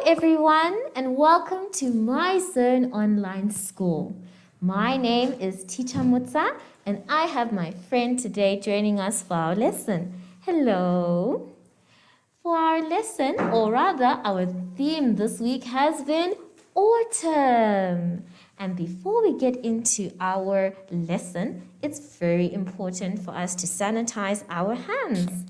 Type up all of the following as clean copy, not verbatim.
everyone, and welcome to my Zone Online School. My name is Teacher Mutsa, and I have my friend today joining us for our lesson. Hello. For our lesson, or rather our theme this week has been autumn. And before we get into our lesson, it's very important for us to sanitize our hands.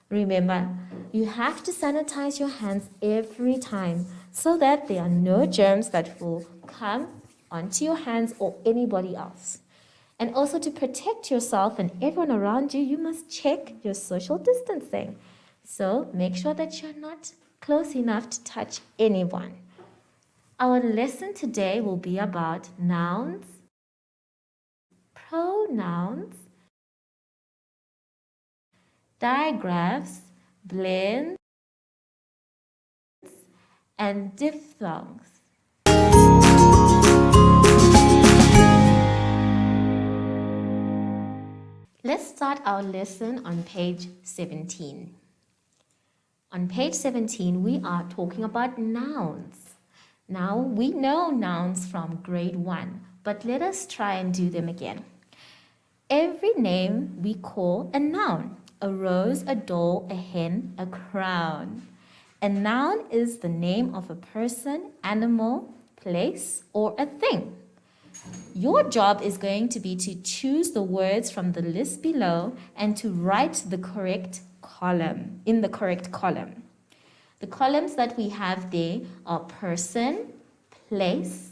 Remember, you have to sanitize your hands every time so that there are no germs that will come onto your hands or anybody else. And also to protect yourself and everyone around you, you must check your social distancing. So make sure that you're not close enough to touch anyone. Our lesson today will be about nouns, pronouns, digraphs, blends, and diphthongs. Let's start our lesson on page 17. On page 17, we are talking about nouns. Now, we know nouns from grade 1, but let us try and do them again. Every name we call a noun. A rose, a doll, a hen, a crown. A noun is the name of a person, animal, place, or a thing. Your job is going to be to choose the words from the list below and to write the correct column, in the correct column. The columns that we have there are person, place,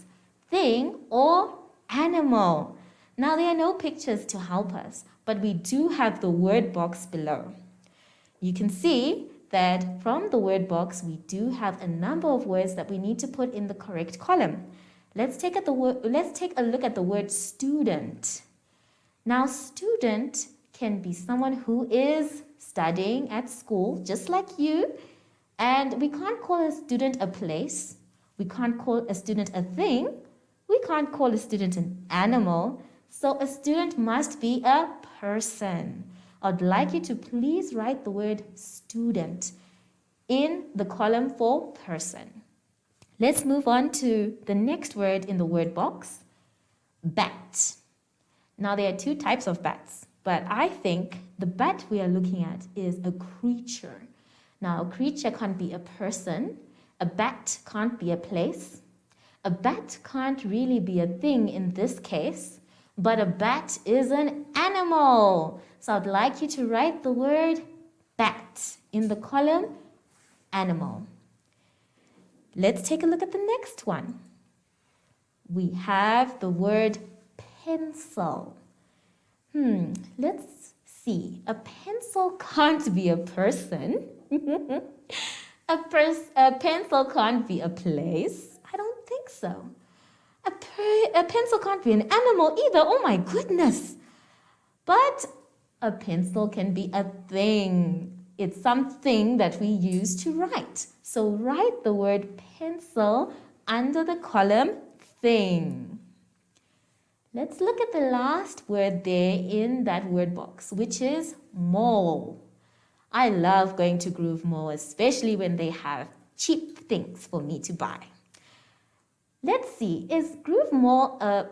thing, or animal. Now, there are no pictures to help us, but we do have the word box below. You can see that from the word box, we do have a number of words that we need to put in the correct column. Let's take a look at the word student. Now, student can be someone who is studying at school, just like you, and we can't call a student a place. We can't call a student a thing. We can't call a student an animal. So a student must be a person. I'd like you to please write the word student in the column for person. Let's move on to the next word in the word box, bat. Now there are two types of bats, but I think the bat we are looking at is a creature. Now a creature can't be a person, a bat can't be a place, a bat can't really be a thing in this case, but a bat is an animal. So I'd like you to write the word bat in the column animal. Let's take a look at the next one. We have the word pencil. Let's see. A pencil can't be a person. A pencil can't be a place. I don't think so. A pencil can't be an animal either. Oh my goodness. But a pencil can be a thing. It's something that we use to write. So write the word pencil under the column thing. Let's look at the last word there in that word box, which is mall. I love going to Groove Mall, especially when they have cheap things for me to buy. Let's see, is Groove Mall a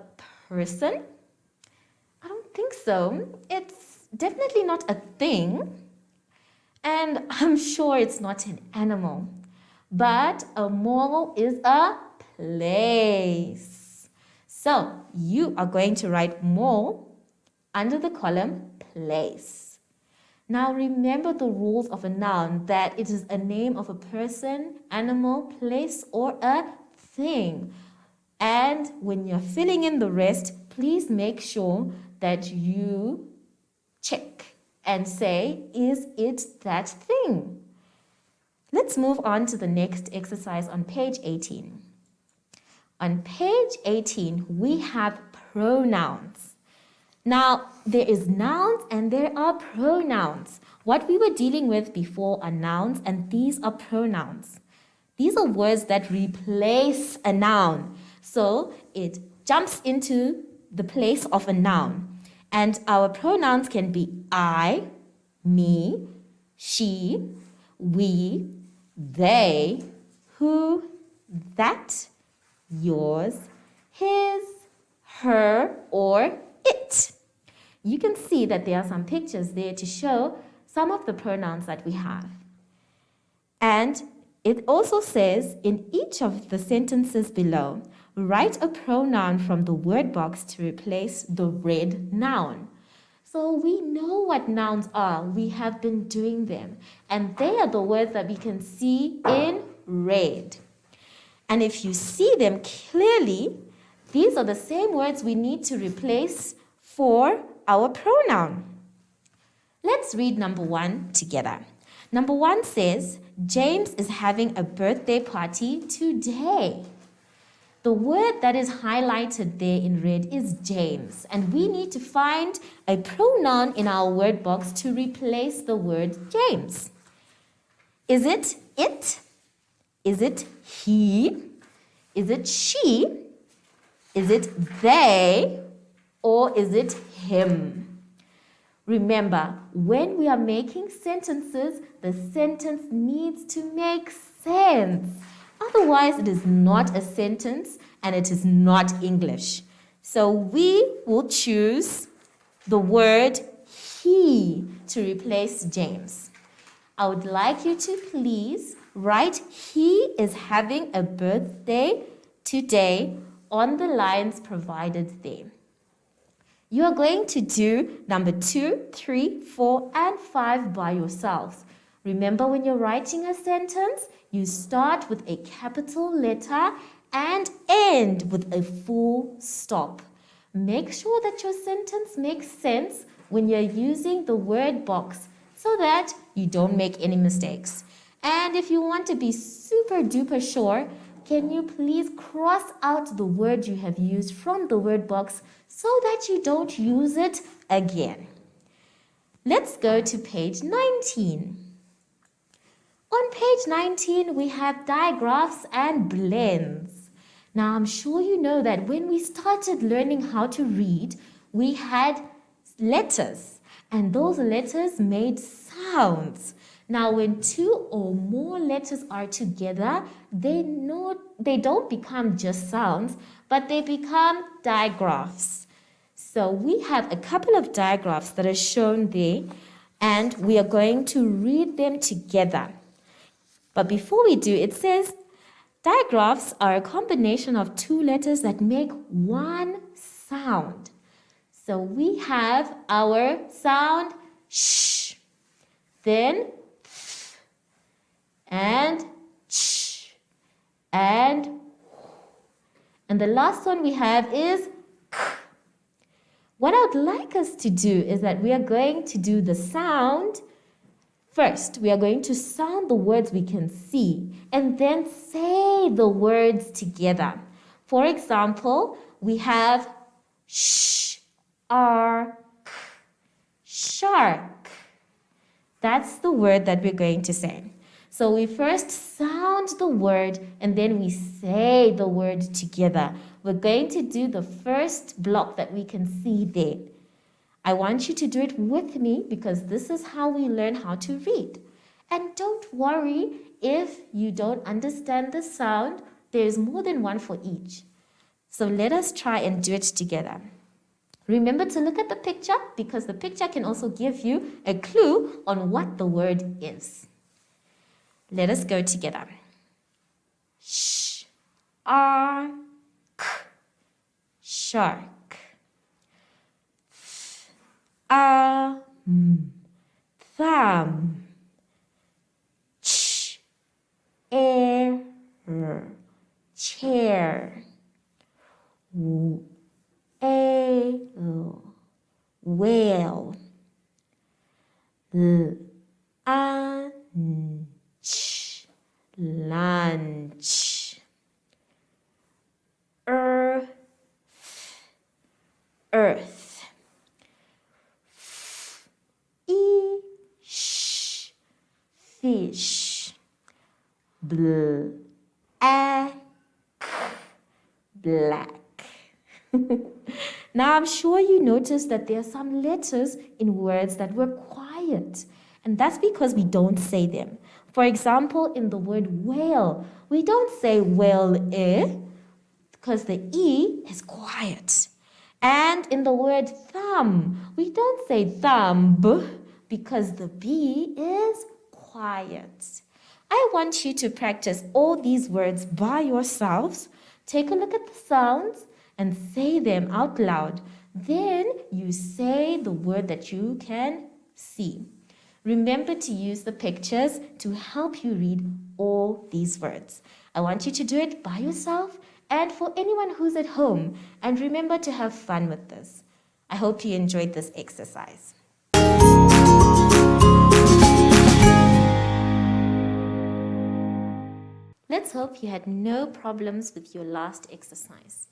person? I don't think so. It's definitely not a thing. And I'm sure it's not an animal. But a mall is a place. So you are going to write mall under the column place. Now remember the rules of a noun, that it is a name of a person, animal, place, or a thing. And when you're filling in the rest, please make sure that you check and say, is it that thing? Let's move on to the next exercise on page 18. On page 18, we have pronouns. Now, there is nouns and there are pronouns. What we were dealing with before are nouns, and these are pronouns. These are words that replace a noun. So it jumps into the place of a noun. And our pronouns can be I, me, she, we, they, who, that, yours, his, her, or it. You can see that there are some pictures there to show some of the pronouns that we have. And it also says in each of the sentences below, write a pronoun from the word box to replace the red noun. So we know what nouns are. We have been doing them. And they are the words that we can see in red. And if you see them clearly, these are the same words we need to replace for our pronoun. Let's read number 1 together. Number 1 says, James is having a birthday party today. The word that is highlighted there in red is James, and we need to find a pronoun in our word box to replace the word James. Is it it? Is it he? Is it she? Is it they? Or is it him? Remember, when we are making sentences, the sentence needs to make sense. Otherwise, it is not a sentence and it is not English. So we will choose the word he to replace James. I would like you to please write he is having a birthday today on the lines provided there. You are going to do number 2, 3, 4, and 5 by yourselves. Remember, when you're writing a sentence, you start with a capital letter and end with a full stop. Make sure that your sentence makes sense when you're using the word box so that you don't make any mistakes. And if you want to be super duper sure, can you please cross out the word you have used from the word box so that you don't use it again? Let's go to page 19. On page 19, we have digraphs and blends. Now, I'm sure you know that when we started learning how to read, we had letters, and those letters made sounds. Now, when 2 or more letters are together, they don't become just sounds, but they become digraphs. So we have a couple of digraphs that are shown there, and we are going to read them together. But before we do, it says digraphs are a combination of 2 letters that make one sound. So we have our sound sh, then th, and ch, and the last one we have is k. What I would like us to do is that we are going to do the sound first. We are going to sound the words we can see and then say the words together. For example, we have sh, r, k, shark. That's the word that we're going to say. So we first sound the word and then we say the word together. We're going to do the first block that we can see there. I want you to do it with me because this is how we learn how to read. And don't worry if you don't understand the sound. There's more than one for each. So let us try and do it together. Remember to look at the picture because the picture can also give you a clue on what the word is. Let us go together. Sh, r, k, shark. Thumb. Ch, air, chair. Whale. Lunch. Earth. Fish. Black. Now, I'm sure you noticed that there are some letters in words that were quiet, and that's because we don't say them. For example, in the word whale, we don't say whale-e because the E is quiet. And in the word thumb, we don't say thumb because the B is quiet. I want you to practice all these words by yourselves. Take a look at the sounds and say them out loud. Then you say the word that you can see. Remember to use the pictures to help you read all these words. I want you to do it by yourself and for anyone who's at home. And remember to have fun with this. I hope you enjoyed this exercise. Let's hope you had no problems with your last exercise.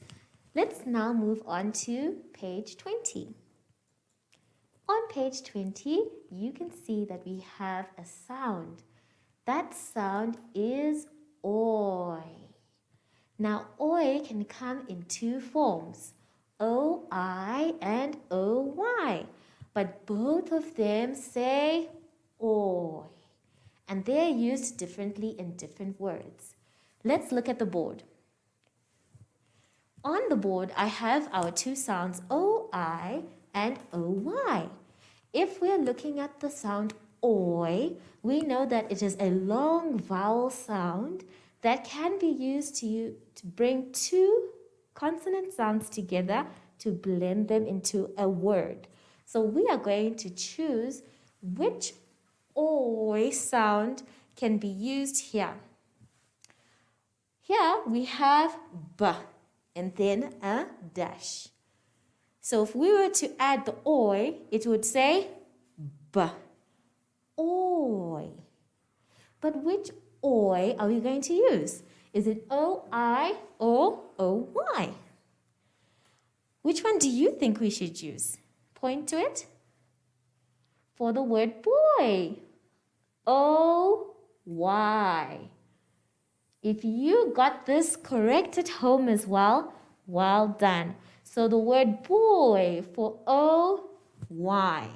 Let's now move on to page 20. On page 20, you can see that we have a sound. That sound is oi. Now, oi can come in two forms, O-I and O-Y. But both of them say oi. And they're used differently in different words. Let's look at the board. On the board, I have our two sounds O-I and O-Y. If we're looking at the sound oi, we know that it is a long vowel sound that can be used to bring two consonant sounds together to blend them into a word. So we are going to choose which oi sound can be used here. Here we have b and then a dash. So if we were to add the oi, it would say b, oi. But which oi are we going to use? Is it O-I or O-Y? Which one do you think we should use? Point to it. For the word boy, O-Y. If you got this correct at home as well, well done. So the word boy for O-Y.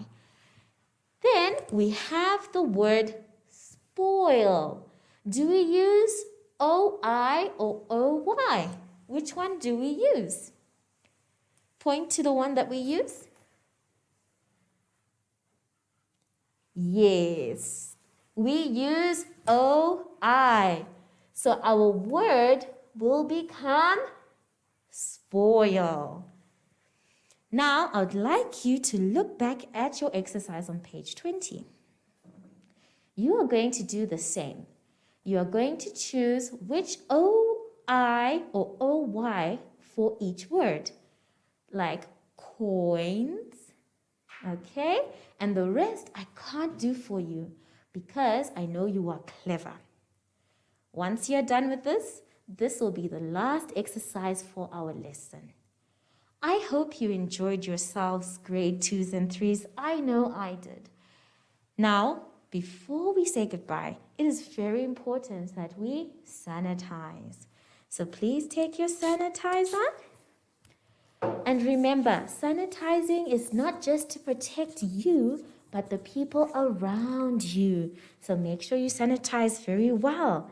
Then we have the word spoil. Do we use O-I or O-Y? Which one do we use? Point to the one that we use. Yes, we use O-I. So our word will become spoil. Now, I would like you to look back at your exercise on page 20. You are going to do the same. You are going to choose which O-I or O-Y for each word, like coins, okay? And the rest I can't do for you because I know you are clever. Once you're done with this, this will be the last exercise for our lesson. I hope you enjoyed yourselves, grade 2s and 3s. I know I did. Now, before we say goodbye, it is very important that we sanitize. So please take your sanitizer. And remember, sanitizing is not just to protect you, but the people around you. So make sure you sanitize very well.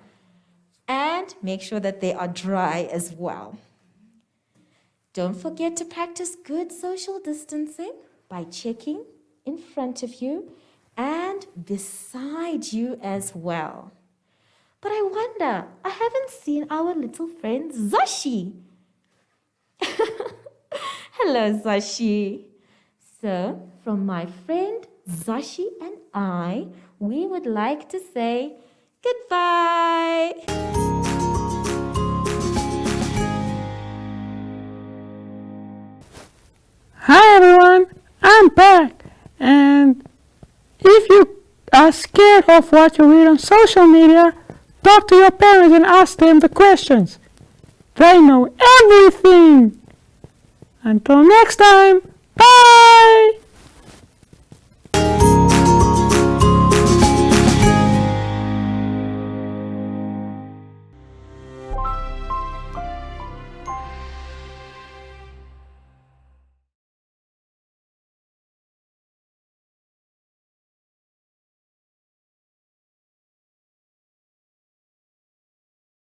And make sure that they are dry as well. Don't forget to practice good social distancing by checking in front of you and beside you as well. But I wonder, I haven't seen our little friend Zashi. Hello, Zashi. So, from my friend Zashi and I, we would like to say goodbye. Hi everyone, I'm back, and if you are scared of what you read on social media, talk to your parents and ask them the questions. They know everything. Until next time, bye!